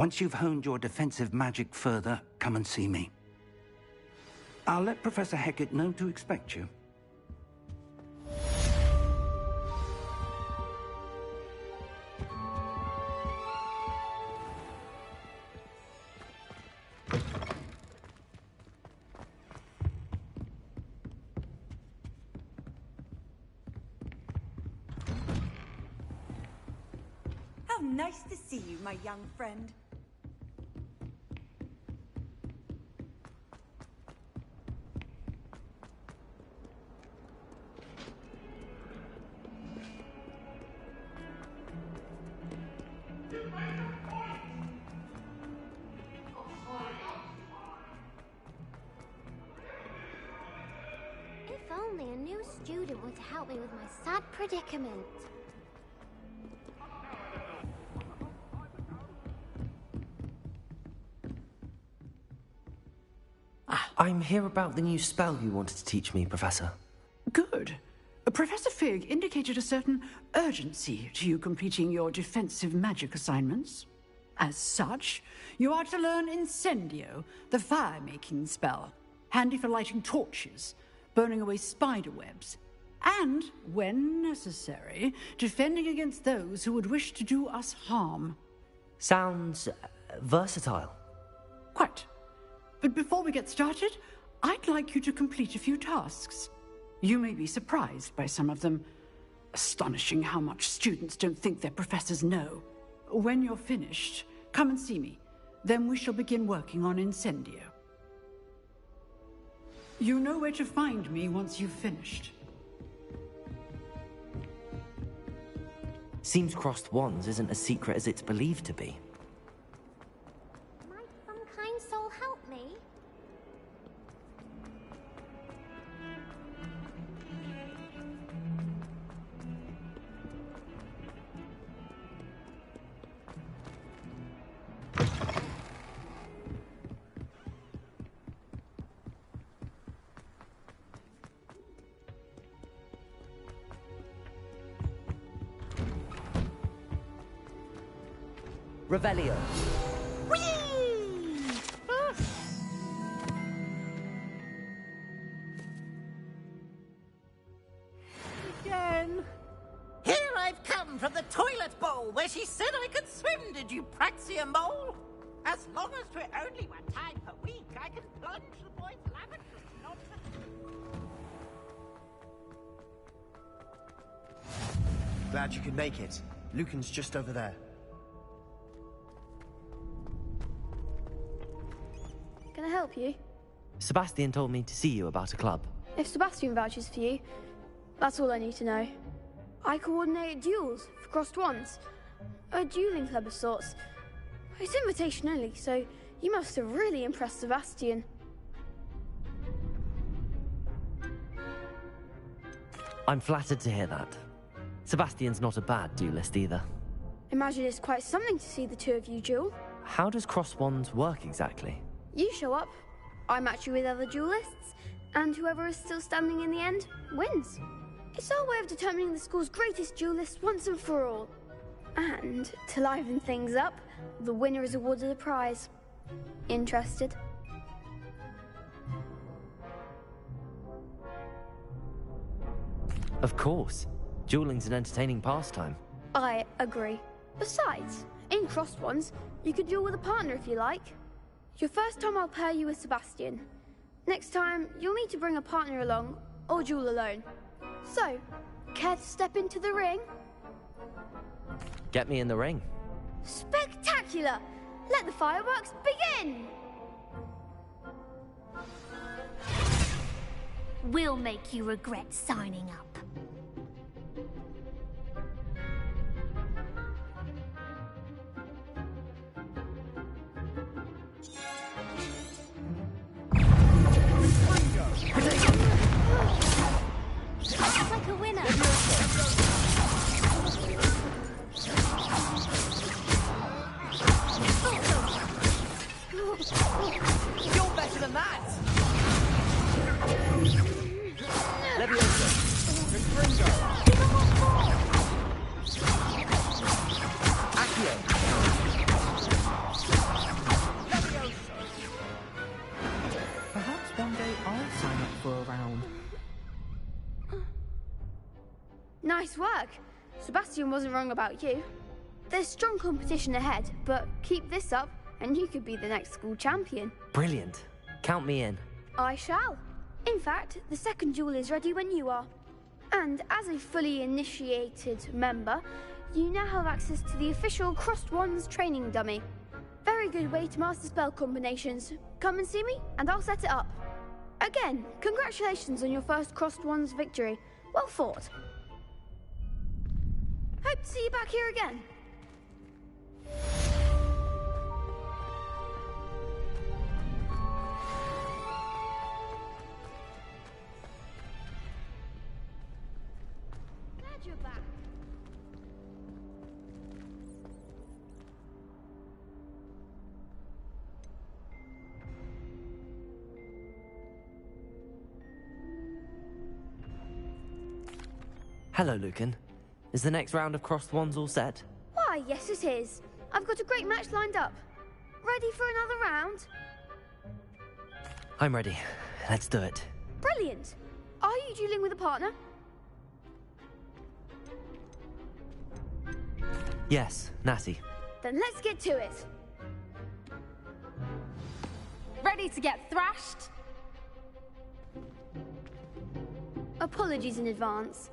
Once you've honed your defensive magic further, come and see me. I'll let Professor Hecat know to expect you. How nice to see you, my young friend. If only a new student were to help me with my sad predicament. I'm here about the new spell you wanted to teach me, Professor. Good. Professor Fig indicated a certain urgency to you completing your defensive magic assignments. As such, you are to learn Incendio, the fire-making spell, handy for lighting torches, burning away spider webs, and, when necessary, defending against those who would wish to do us harm. Sounds versatile. Quite. But before we get started, I'd like you to complete a few tasks. You may be surprised by some of them. Astonishing how much students don't think their professors know. When you're finished, come and see me. Then we shall begin working on Incendio. You know where to find me once you've finished. Seems crossed wands isn't as secret as it's believed to be. Might some kind soul help me? Revelio. Again. Here I've come from the toilet bowl where she said I could swim, did you praxia mole? As long as 'twere only 1 time per week, I can plunge the boy's lavatory, not Glad you could make it. Lucan's just over there. Can I help you? Sebastian told me to see you about a club. If Sebastian vouches for you, that's all I need to know. I coordinate duels for crossed wands. A dueling club of sorts. It's invitation only, so you must have really impressed Sebastian. I'm flattered to hear that. Sebastian's not a bad duelist either. Imagine it's quite something to see the two of you duel. How does cross wands work exactly? You show up, I match you with other duelists, and whoever is still standing in the end wins. It's our way of determining the school's greatest duelist once and for all. And to liven things up, the winner is awarded a prize. Interested? Of course. Dueling's an entertaining pastime. I agree. Besides, in crossed ones, you could duel with a partner if you like. Your first time I'll pair you with Sebastian. Next time, you'll need to bring a partner along, or duel alone. So, care to step into the ring? Get me in the ring. Spectacular! Let the fireworks begin! We'll make you regret signing up. Looks like a winner. You're better than that! Leviosa. Accio. Nice work. Sebastian wasn't wrong about you. There's strong competition ahead, but keep this up and you could be the next school champion. Brilliant. Count me in. I shall. In fact, the second duel is ready when you are. And as a fully initiated member, you now have access to the official Crossed Wands training dummy. Very good way to master spell combinations. Come and see me, and I'll set it up. Again, congratulations on your first Crossed Wands victory. Well fought. Hope to see you back here again. Glad you're back. Hello, Lucan. Is the next round of Crossed Wands all set? Why, yes it is. I've got a great match lined up. Ready for another round? I'm ready. Let's do it. Brilliant. Are you dueling with a partner? Yes, Natty. Then let's get to it. Ready to get thrashed? Apologies in advance.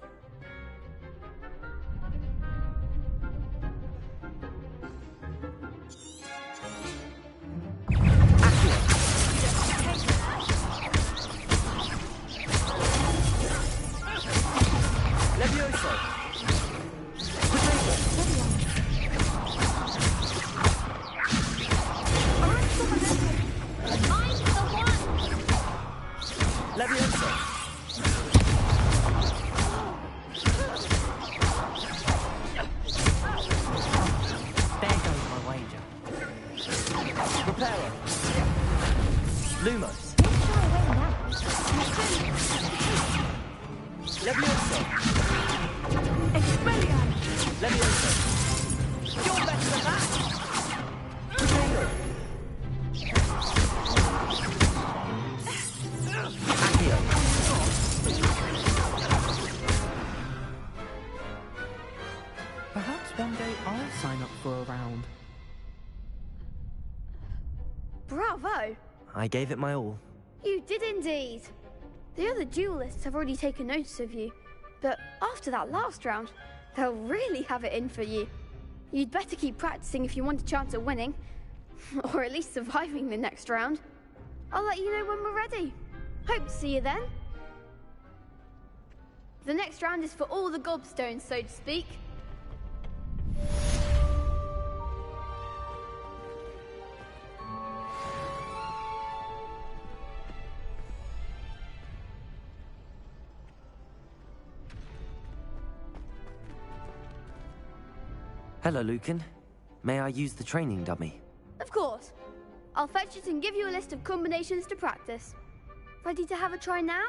Perhaps one day I'll sign up for a round. Bravo! I gave it my all. You did indeed. The other duelists have already taken notice of you, but after that last round, they'll really have it in for you. You'd better keep practicing if you want a chance at winning, or at least surviving the next round. I'll let you know when we're ready. Hope to see you then. The next round is for all the gobstones, so to speak. Hello, Lucan. May I use the training dummy? Of course. I'll fetch it and give you a list of combinations to practice. Ready to have a try now?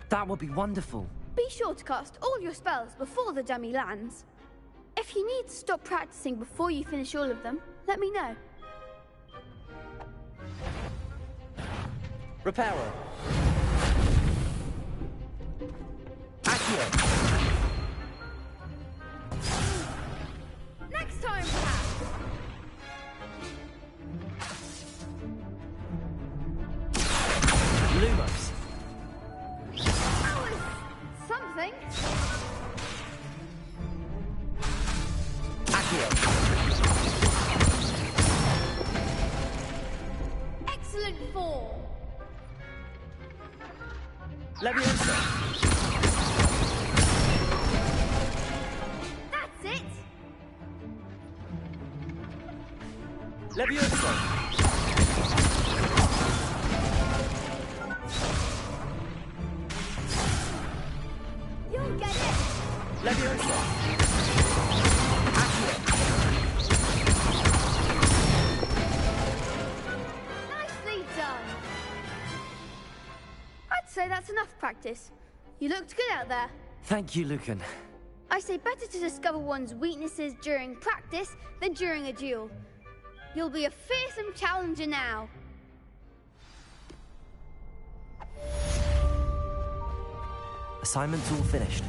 That would be wonderful. Be sure to cast all your spells before the dummy lands. If you need to stop practicing before you finish all of them, let me know. Reparo. Accio. Next time, perhaps. Lumos. That was something. Accio. Excellent form. Leviosa. That's it. Leviosa. You'll get it. Leviosa. Nicely done. I'd say that's enough practice. You looked good out there. Thank you, Lucan. I say better to discover one's weaknesses during practice than during a duel. You'll be a fearsome challenger now. Assignment's all finished.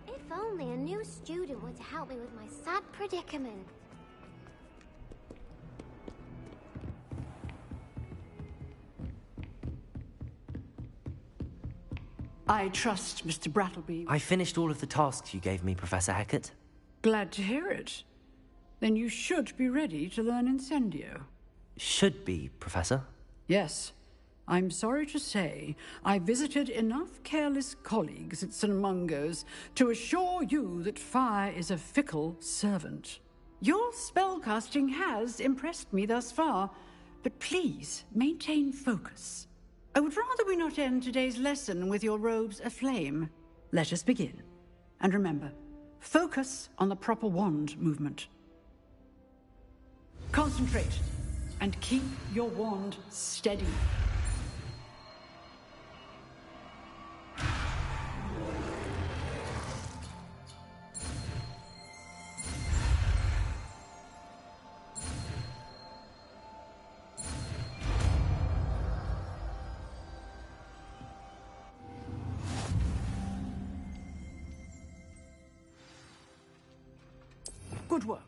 If only a new student were to help me with my sad predicament. I trust Mr. Brattleby. I finished all of the tasks you gave me, Professor Hecat. Glad to hear it. Then you should be ready to learn Incendio. Should be, Professor. Yes. I'm sorry to say, I visited enough careless colleagues at St. Mungo's to assure you that fire is a fickle servant. Your spellcasting has impressed me thus far, but please maintain focus. I would rather we not end today's lesson with your robes aflame. Let us begin. And remember, focus on the proper wand movement. Concentrate, and keep your wand steady. Good work.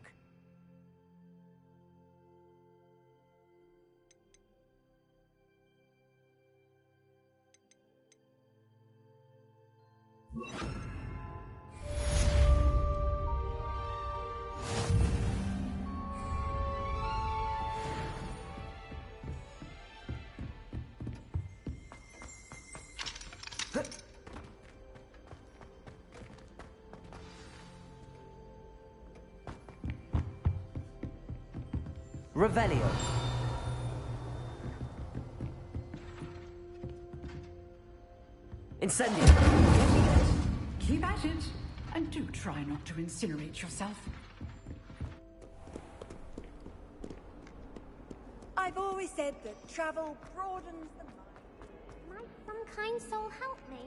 Revelio. Incendio. Keep at it, and do try not to incinerate yourself. I've always said that travel broadens the mind. Might some kind soul help me?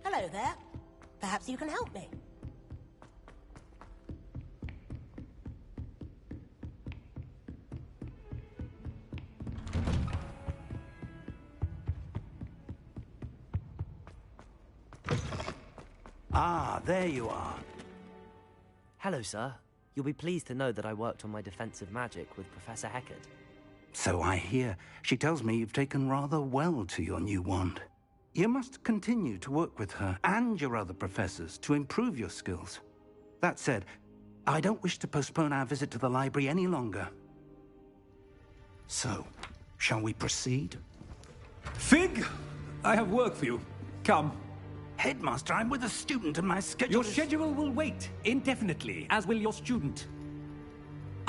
Hello there. Perhaps you can help me. Ah, there you are. Hello, sir. You'll be pleased to know that I worked on my defensive magic with Professor Hecat. So I hear. She tells me you've taken rather well to your new wand. You must continue to work with her and your other professors to improve your skills. That said, I don't wish to postpone our visit to the library any longer. So, shall we proceed? Fig, I have work for you. Come. Headmaster, I'm with a student and my schedule Your schedule will wait indefinitely, as will your student.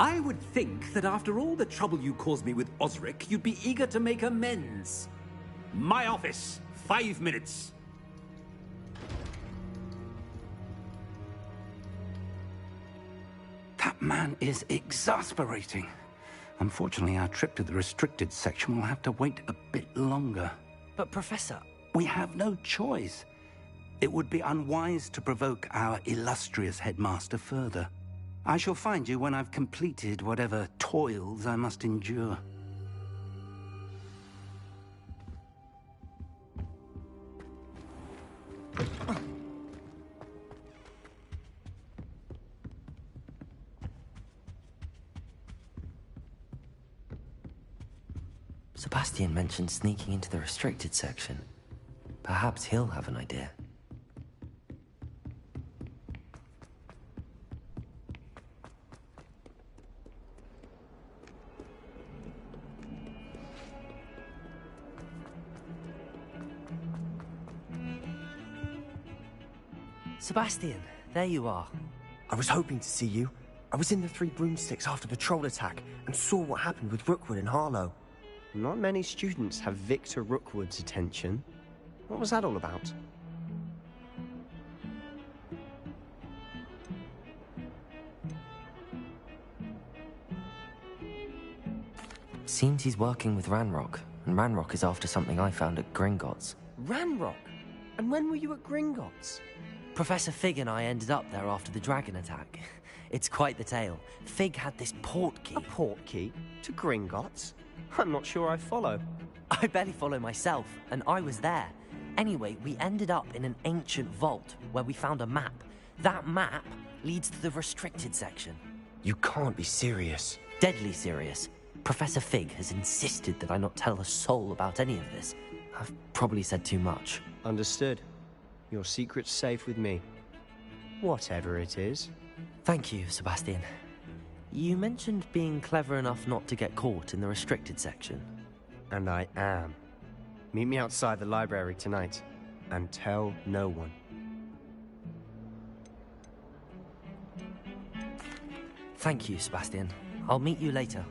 I would think that after all the trouble you caused me with Osric, you'd be eager to make amends. My office, 5 minutes. That man is exasperating. Unfortunately, our trip to the restricted section will have to wait a bit longer. But, Professor... We have no choice. It would be unwise to provoke our illustrious headmaster further. I shall find you when I've completed whatever toils I must endure. Sebastian mentioned sneaking into the restricted section. Perhaps he'll have an idea. Sebastian, there you are. I was hoping to see you. I was in the Three Broomsticks after the troll attack and saw what happened with Rookwood and Harlow. Not many students have Victor Rookwood's attention. What was that all about? Seems he's working with Ranrock, and Ranrock is after something I found at Gringotts. Ranrock? And when were you at Gringotts? Professor Fig and I ended up there after the dragon attack. It's quite the tale. Fig had this port key. A port key? To Gringotts? I'm not sure I follow. I barely follow myself, and I was there. Anyway, we ended up in an ancient vault where we found a map. That map leads to the restricted section. You can't be serious. Deadly serious. Professor Fig has insisted that I not tell a soul about any of this. I've probably said too much. Understood. Your secret's safe with me. Whatever it is. Thank you, Sebastian. You mentioned being clever enough not to get caught in the restricted section. And I am. Meet me outside the library tonight, and tell no one. Thank you, Sebastian. I'll meet you later.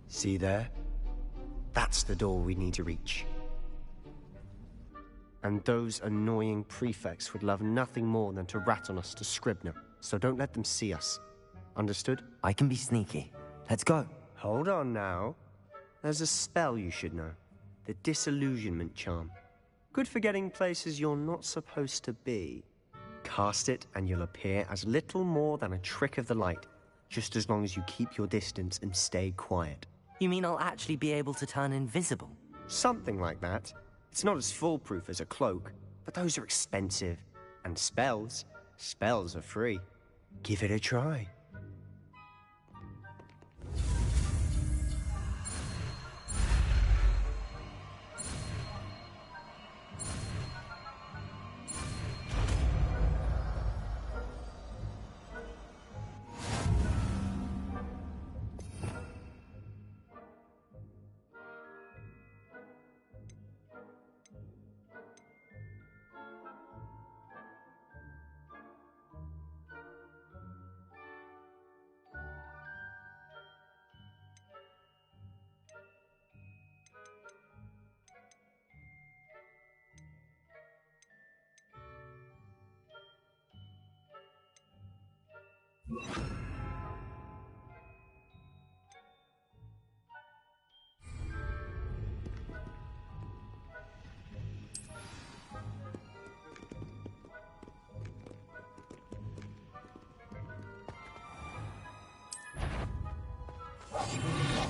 See there? That's the door we need to reach. And those annoying prefects would love nothing more than to rat on us to Scribner, so don't let them see us. Understood? I can be sneaky. Let's go. Hold on now. There's a spell you should know. The Disillusionment Charm. Good for getting places you're not supposed to be. Cast it and you'll appear as little more than a trick of the light, just as long as you keep your distance and stay quiet. You mean I'll actually be able to turn invisible? Something like that. It's not as foolproof as a cloak, but those are expensive. And spells are free. Give it a try.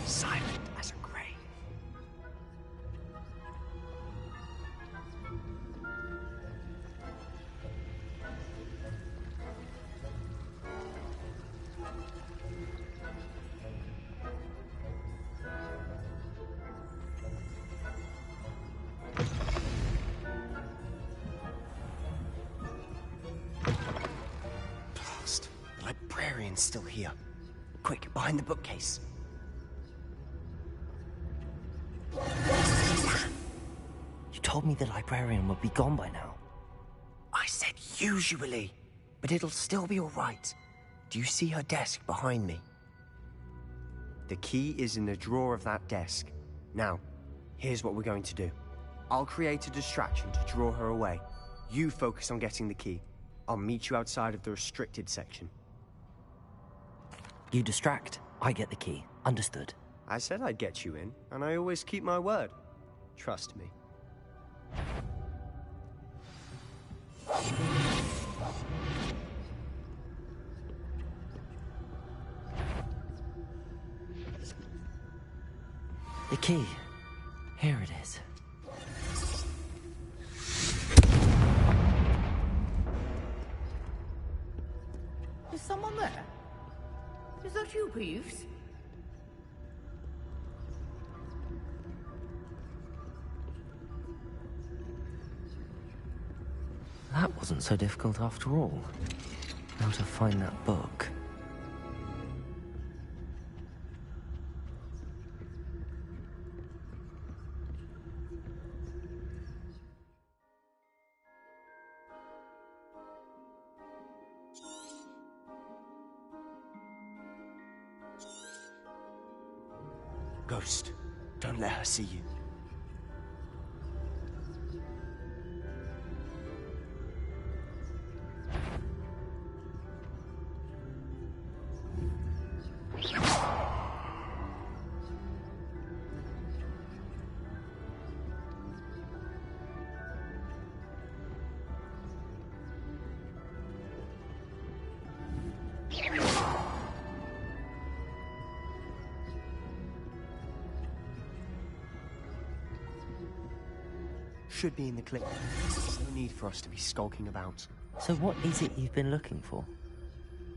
Silent as a grave. Blast. The librarian's still here. Quick, behind the bookcase. You told me the librarian would be gone by now. I said usually, but it'll still be all right. Do you see her desk behind me? The key is in the drawer of that desk. Now, here's what we're going to do. I'll create a distraction to draw her away. You focus on getting the key. I'll meet you outside of the restricted section. You distract, I get the key. Understood. I said I'd get you in, and I always keep my word. Trust me. The key. Here it is. Is someone there? Is that you, Peeves? That wasn't so difficult after all. How to find that book. Ghost, don't let her see you. Should be in the clip. No need for us to be skulking about. So what is it you've been looking for?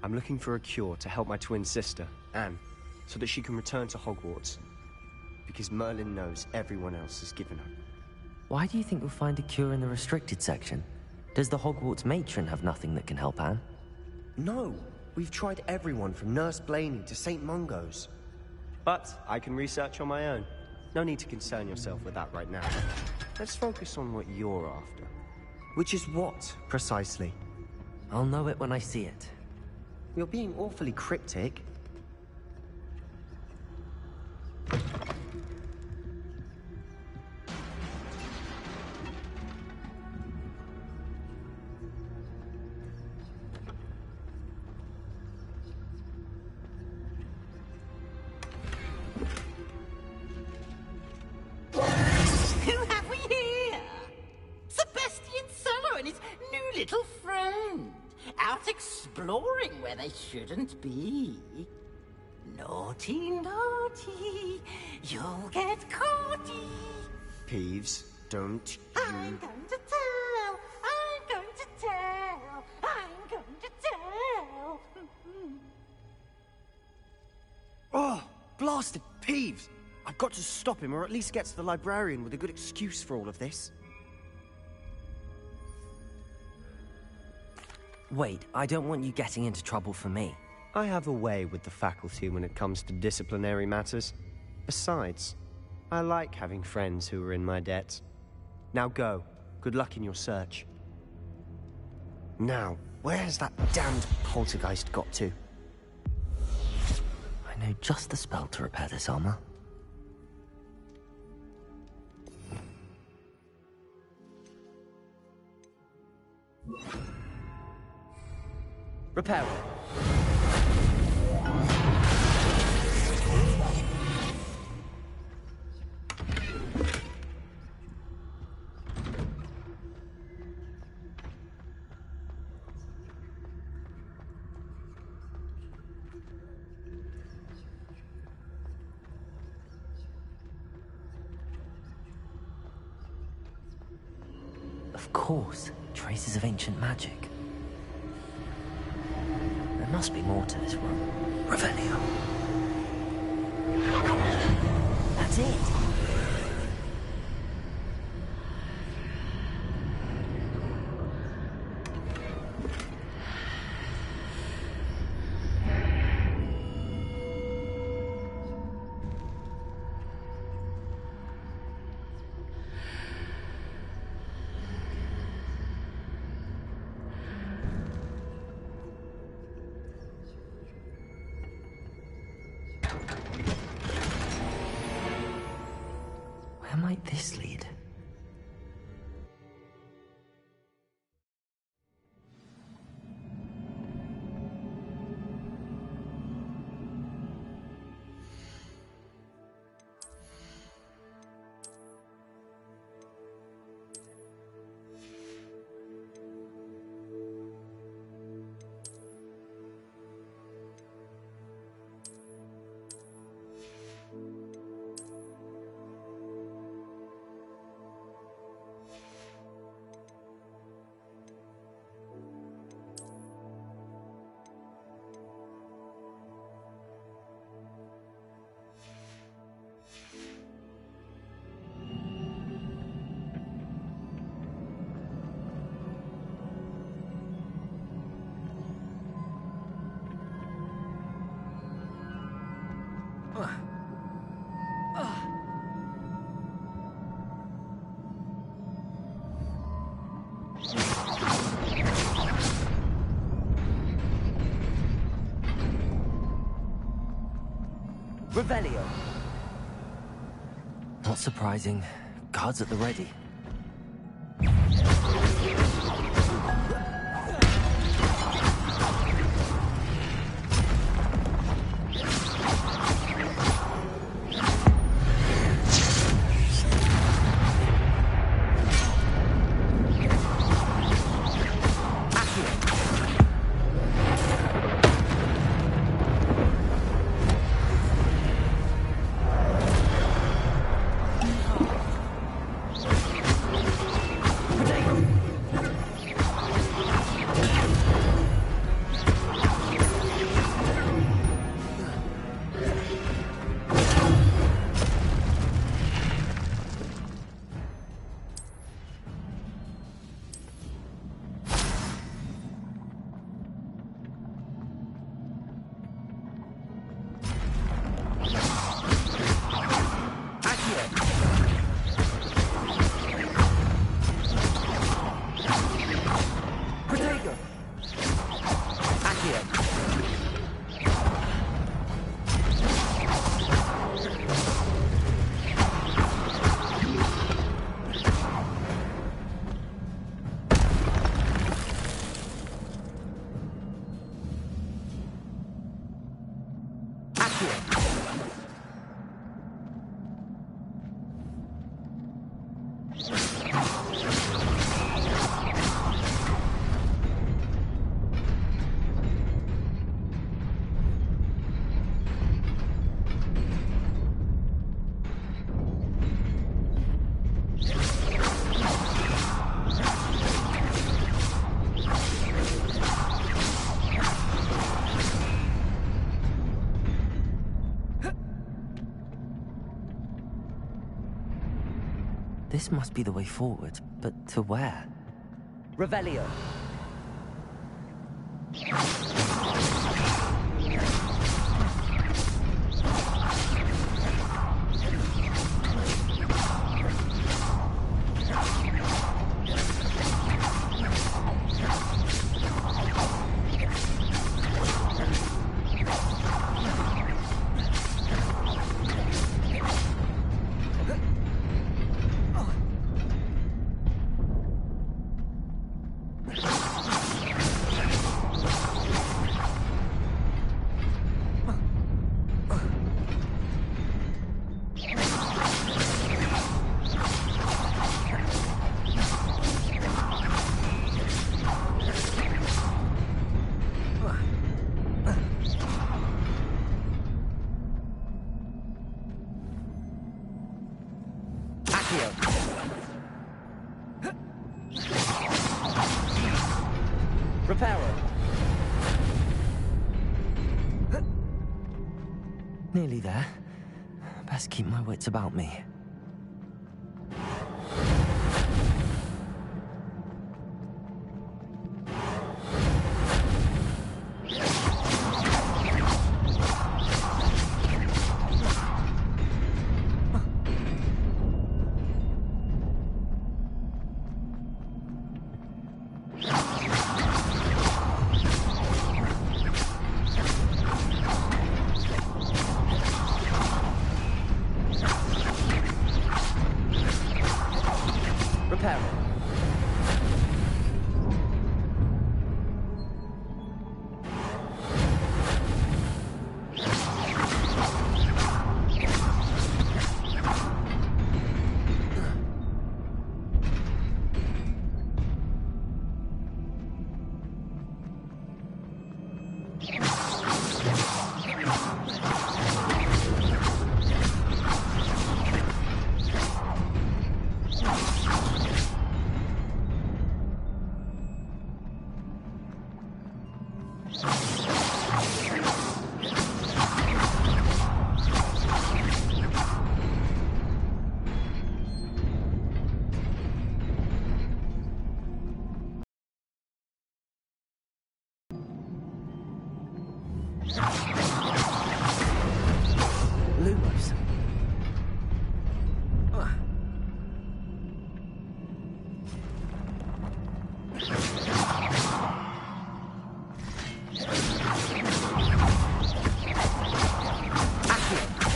I'm looking for a cure to help my twin sister, Anne, so that she can return to Hogwarts. Because Merlin knows everyone else has given up. Why do you think you'll find a cure in the restricted section? Does the Hogwarts matron have nothing that can help Anne? No! We've tried everyone from Nurse Blaney to St. Mungo's. But I can research on my own. No need to concern yourself with that right now. Let's focus on what you're after. Which is what, precisely? I'll know it when I see it. You're being awfully cryptic. Who have we here? Sebastian Solo and his new little friend. Out exploring where they shouldn't be. Naughty, naughty, you'll get caughty. Peeves, don't I'm going to tell, I'm going to tell, I'm going to tell. Oh, blasted Peeves! I've got to stop him, or at least get to the librarian with a good excuse for all of this. Wait, I don't want you getting into trouble for me. I have a way with the faculty when it comes to disciplinary matters. Besides, I like having friends who are in my debt. Now go. Good luck in your search. Now, where has that damned poltergeist got to? I know just the spell to repair this armor. Repair it. Of course, traces of ancient magic. There must be more to this room. Revelio. That's it. Where might this lead? Revelio. Not surprising. Guards at the ready. This must be the way forward, but to where? Revelio. Reparo. Nearly there. Best keep my wits about me. Lumos. Accio.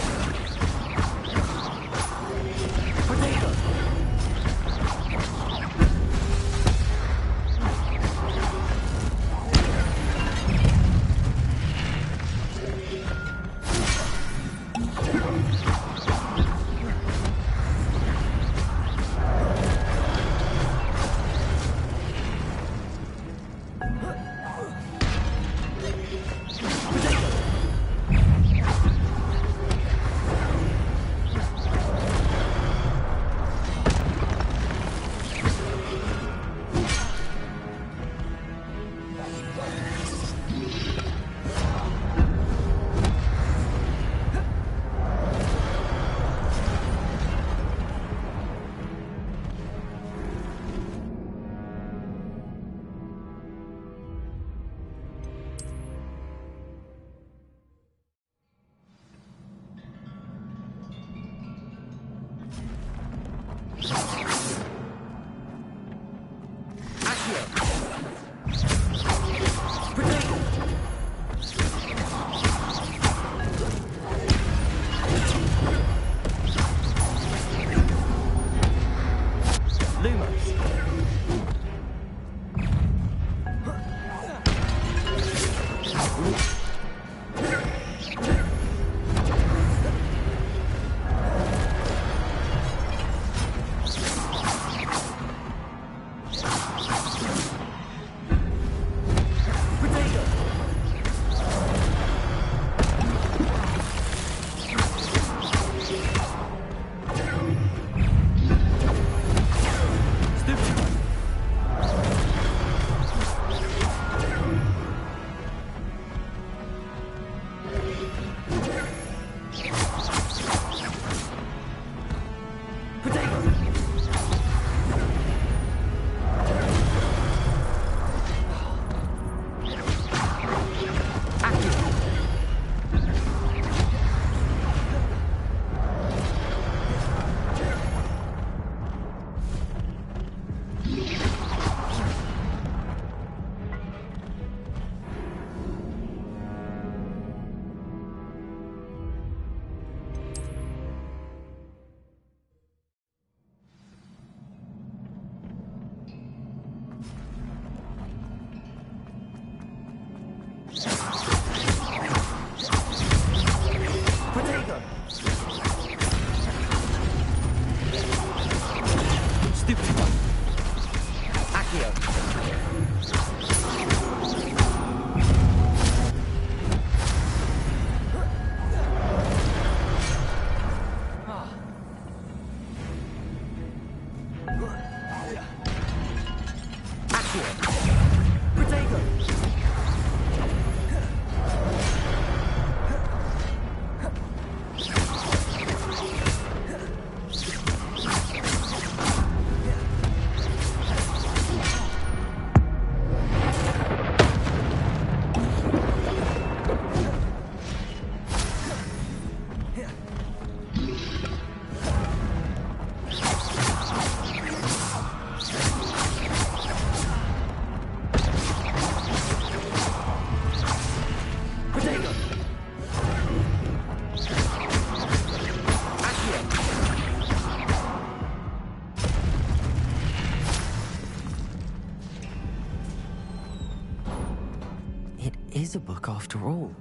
Is a book after all.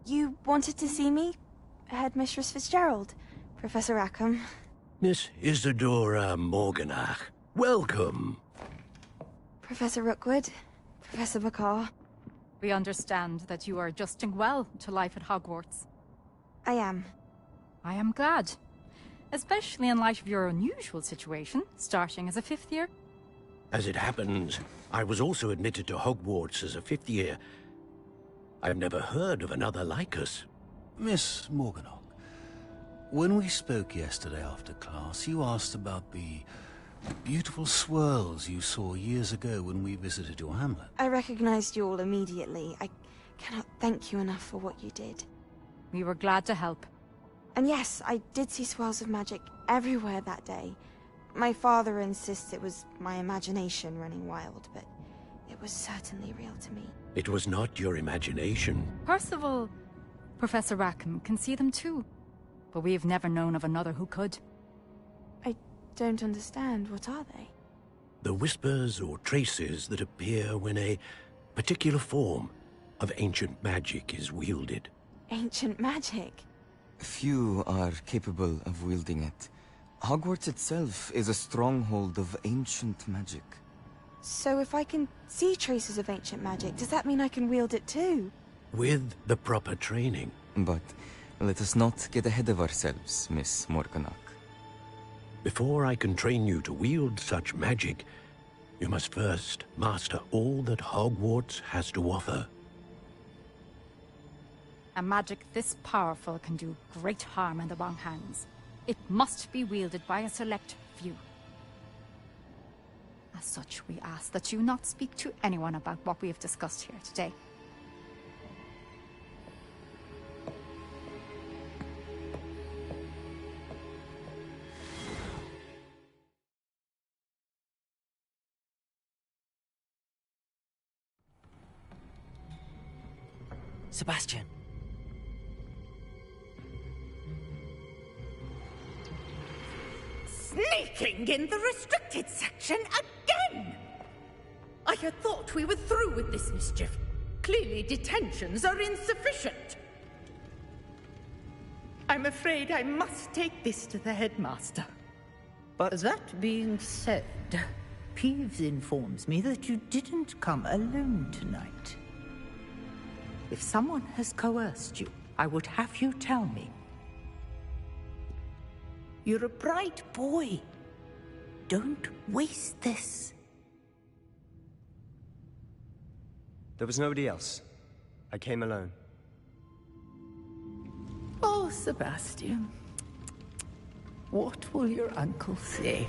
You wanted to see me? Headmistress Fitzgerald, Professor Rackham. Miss Isadora Morganach, welcome. Professor Rookwood, Professor McCaw. We understand that you are adjusting well to life at Hogwarts. I am. I am glad. Especially in light of your unusual situation, starting as a fifth year. As it happens, I was also admitted to Hogwarts as a fifth year. I've never heard of another like us. Miss Morganach, when we spoke yesterday after class, you asked about the beautiful swirls you saw years ago when we visited your hamlet. I recognized you all immediately. I cannot thank you enough for what you did. We were glad to help. And yes, I did see swirls of magic everywhere that day. My father insists it was my imagination running wild, but it was certainly real to me. It was not your imagination. Percival, Professor Rackham can see them too. But we have never known of another who could. I don't understand. What are they? The whispers or traces that appear when a particular form of ancient magic is wielded. Ancient magic? Few are capable of wielding it. Hogwarts itself is a stronghold of ancient magic. So if I can see traces of ancient magic, does that mean I can wield it too? With the proper training. But let us not get ahead of ourselves, Miss Morganach. Before I can train you to wield such magic, you must first master all that Hogwarts has to offer. A magic this powerful can do great harm in the wrong hands. It must be wielded by a select few. As such, we ask that you not speak to anyone about what we have discussed here today. Sebastian. Sneaking in the restricted section again! I had thought we were through with this mischief. Clearly detentions are insufficient. I'm afraid I must take this to the headmaster. But that being said, Peeves informs me that you didn't come alone tonight. If someone has coerced you, I would have you tell me. You're a bright boy. Don't waste this. There was nobody else. I came alone. Oh, Sebastian. What will your uncle say?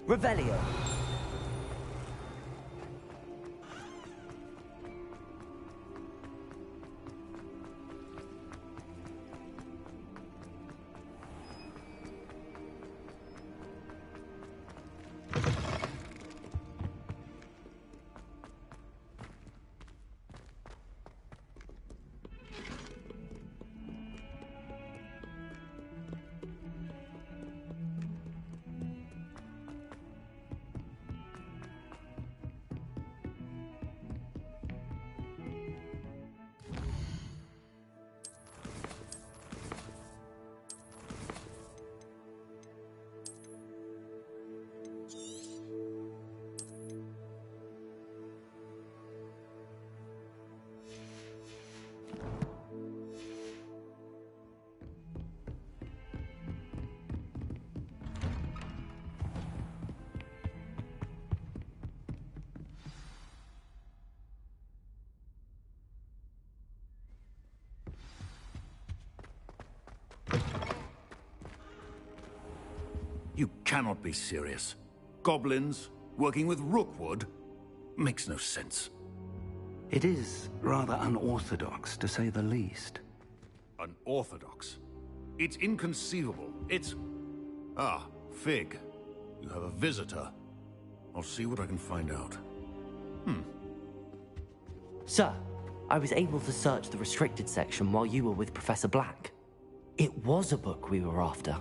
Revelio. You cannot be serious. Goblins working with Rookwood? Makes no sense. It is rather unorthodox, to say the least. Unorthodox? It's inconceivable. It's... Ah, Fig. You have a visitor. I'll see what I can find out. Sir, I was able to search the restricted section while you were with Professor Black. It was a book we were after.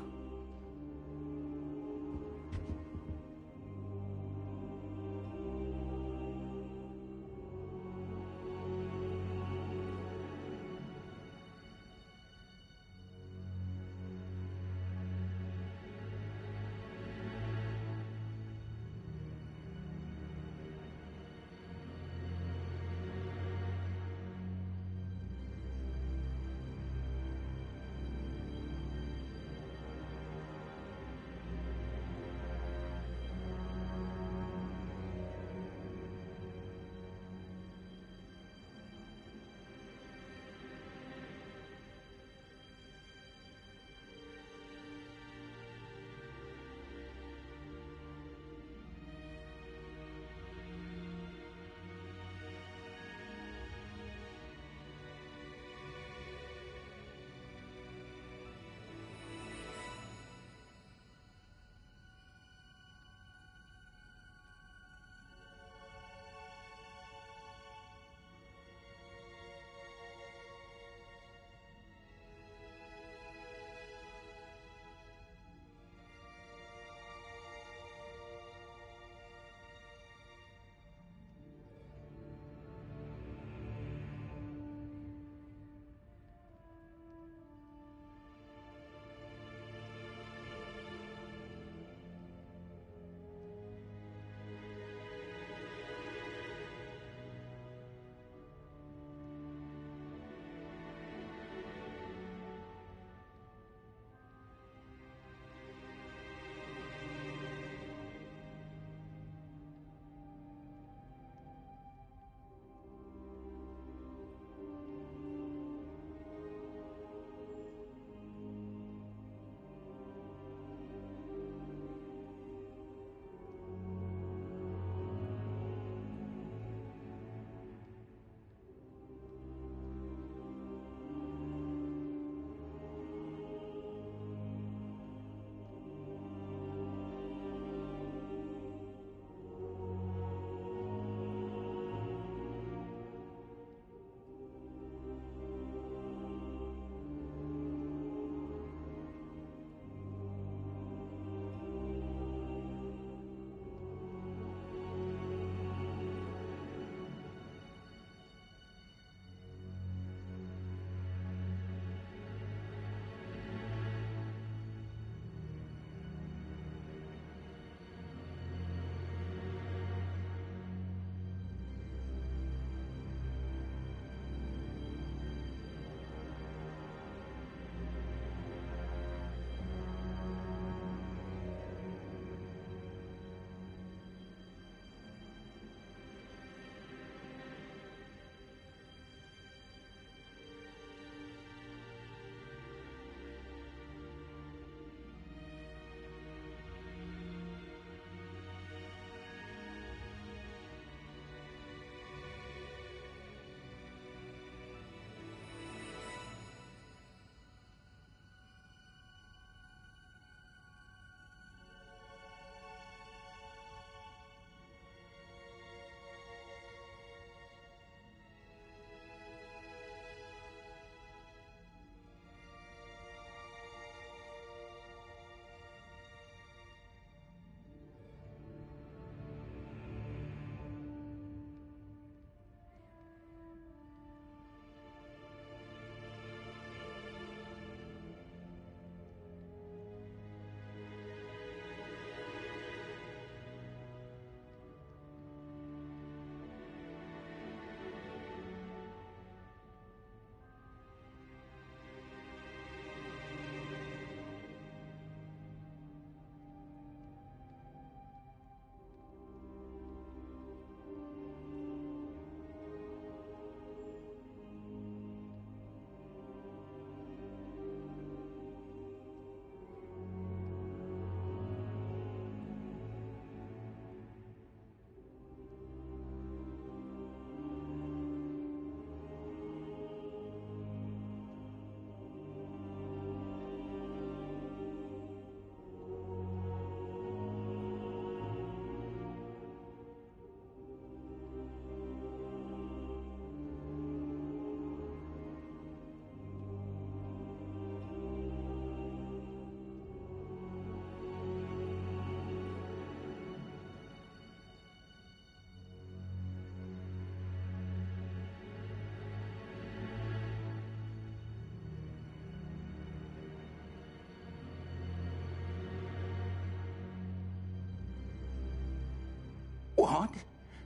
What?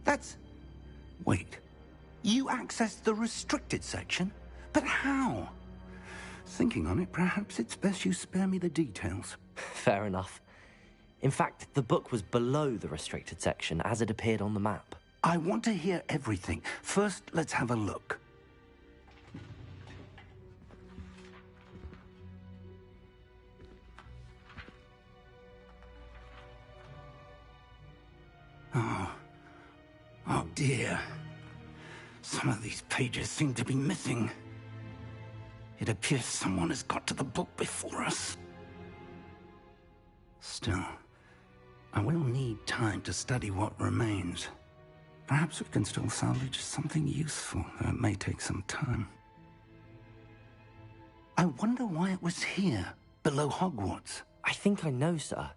That's... Wait. You accessed the restricted section? But how? Thinking on it, perhaps it's best you spare me the details. Fair enough. In fact, the book was below the restricted section as it appeared on the map. I want to hear everything. First, let's have a look. Oh dear. Some of these pages seem to be missing. It appears someone has got to the book before us. Still, I will need time to study what remains. Perhaps we can still salvage something useful, though it may take some time. I wonder why it was here, below Hogwarts. I think I know, sir.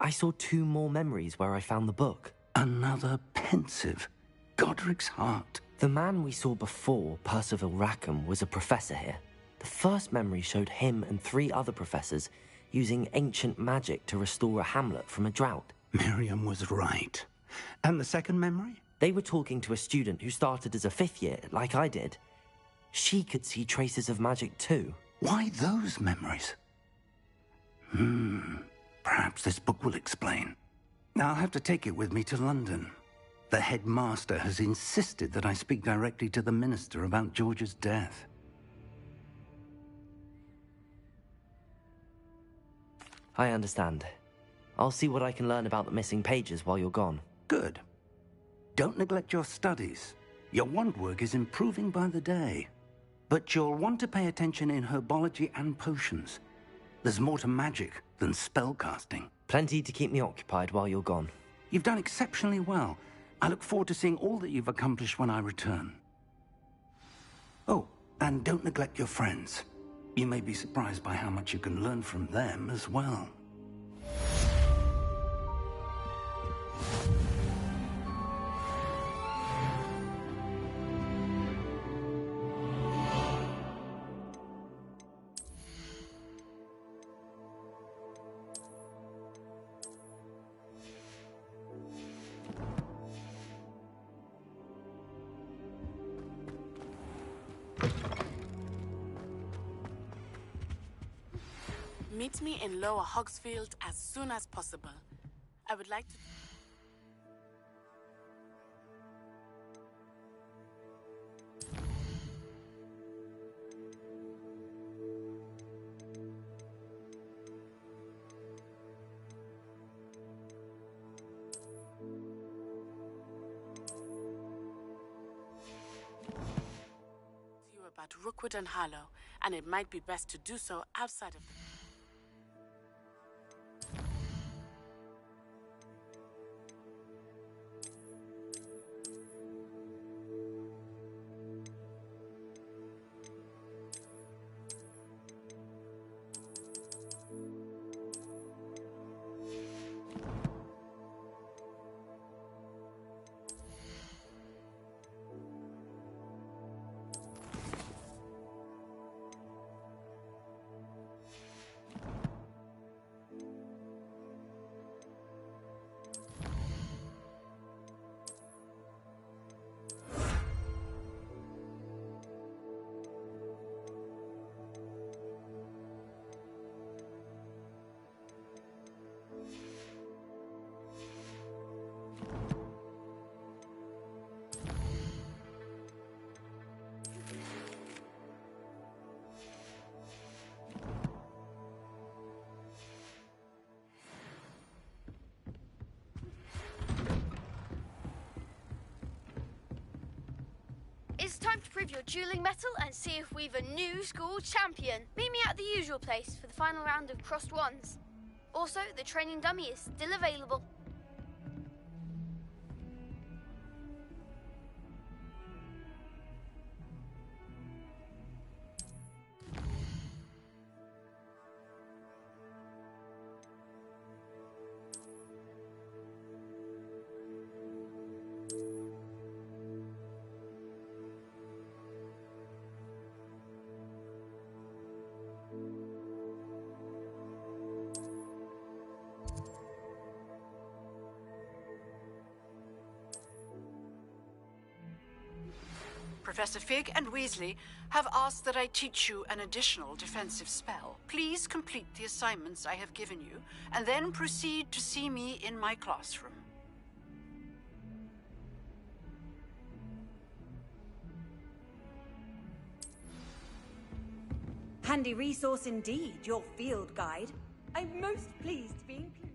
I saw 2 more memories where I found the book. Another pensive. Godric's heart. The man we saw before, Percival Rackham, was a professor here. The first memory showed him and 3 other professors using ancient magic to restore a hamlet from a drought. Miriam was right. And the second memory? They were talking to a student who started as a 5th year, like I did. She could see traces of magic too. Why those memories? Perhaps this book will explain. I'll have to take it with me to London. The headmaster has insisted that I speak directly to the minister about George's death. I understand. I'll see what I can learn about the missing pages while you're gone. Good. Don't neglect your studies. Your wand work is improving by the day. But you'll want to pay attention in herbology and potions. There's more to magic than spellcasting. Plenty to keep me occupied while you're gone. You've done exceptionally well. I look forward to seeing all that you've accomplished when I return. Oh, and don't neglect your friends. You may be surprised by how much you can learn from them as well. Meet me in Lower Hogsfield as soon as possible. I would like to... you about Rookwood and Harlow, and it might be best to do so outside of... It's time to prove your dueling mettle and see if we've a new school champion. Meet me at the usual place for the final round of crossed wands. Also, the training dummy is still available. Professor Fig and Weasley have asked that I teach you an additional defensive spell. Please complete the assignments I have given you, and then proceed to see me in my classroom. Handy resource indeed, your field guide. I'm most pleased to be included.